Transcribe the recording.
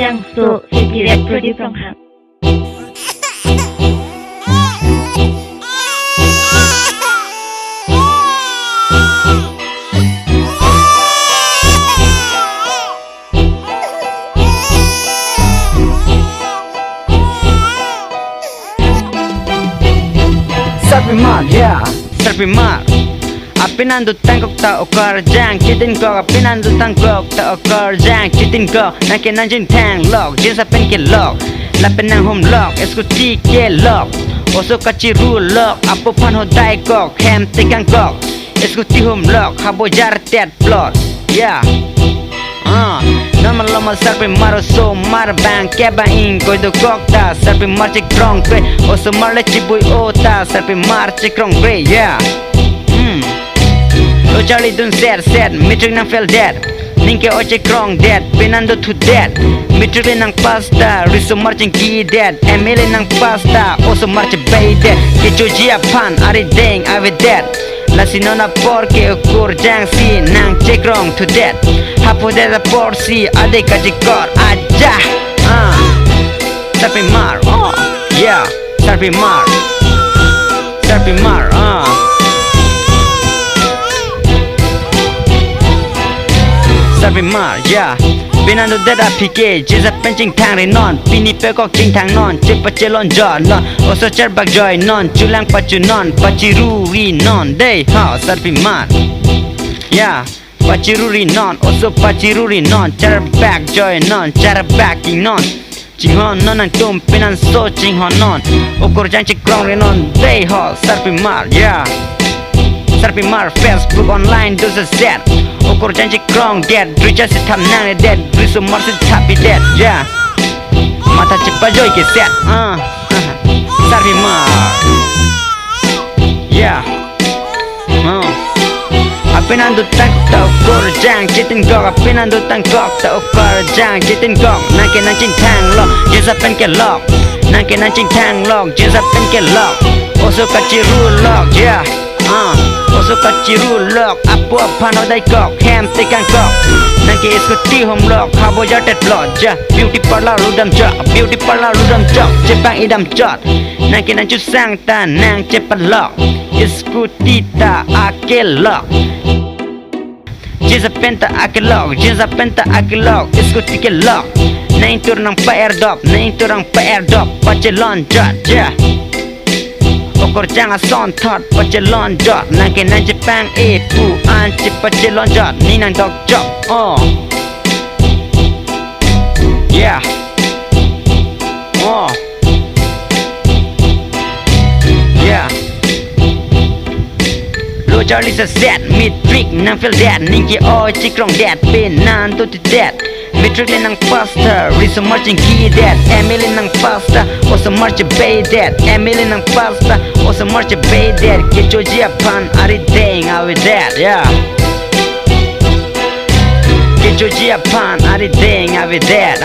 Jiangsu City Rap Produce from Hang. Sarpimar, yeah, Sarpimar. Pinando tangkok ta okar jang chitin ko pinando tangkok ta okar jang chitin ko nake nanjin tang lock jinsa pen ke lock la penang home lock eskuti ke lock oso kachi rule lock apo pan ho dai kok hem tekang kok eskuti home lock habo jar tet plot yeah nama lama Sarpimar oso mar bang keba in koi do kok ta Sarpimar chik krong kwe oso mar le chibui ota Sarpimar chik krong kwe yeah Lo Charlie dun sad Mitrik nang fell dead Ninke oche krong dead Pinando to dead Mitrik nang pasta Riso marching ki dead Emily nang pasta Oso march bay dead Kicho jia pan Ari deng ave dead La sinona porque ukur jang si Nang che krong to dead Hapo deda porsi Ade kajikor aja Sarpimar yeah Sarpimar Sarpimar, yeah. Pinando deda pike, jisa penching tang re non. Pini pekok ching tang non, cepa celon jor non. Oso cerbak joy non, culang pacu non, paciruri non. Day how Sarpimar, yeah. Paciruri non, oso paciruri non. Cerbak joy non, cerbaki non. Cinghon non ang tum pinan so cinghon non. Ukur jang cikrong re non. Day how Sarpimar, yeah. Sarpimar, Facebook online do the set. Ukur janji krong dead, Rija si tam nang dead, Riso mar si tapi dead, yeah. Mata cepat joy ke set, Sarpimar, yeah. Pinando tangkok ta ukur jang chitin kok, pinando tangkok ta ukur jang chitin kok, nangke nancing tang lok, jesa pen ke lok, nangke nancing tang lok, jesa pen ke lok, oso kaciru lok, yeah. Oso kaciru lok apo apano dai kok hem tekang kok nangke eskuti home lock habo jatet lodge beauty parlor ludam chok cepang idam chot nangke nancu sang ta nang cepat lock eskuti ta akel lock jinsa penta akel lock eskuti ke lock nang tur nang pa airdrop pacelon jot yeah Ukur jangan son thot pacelon jot nangke nang Jepang pu anci pacelon jot ni nang dog job yeah yeah Lo Charlie sa set Mitrik nang feel dead Ninki oi cikrong dead Pinan to dead Mitrik nang pasta Riso marching ki dead Emily nang pasta Oso march bay dead Emily nang pasta Oso march bay dead Kicho jia pan Ari deng awe dead yeah Kicho jia pan Ari deng awe dead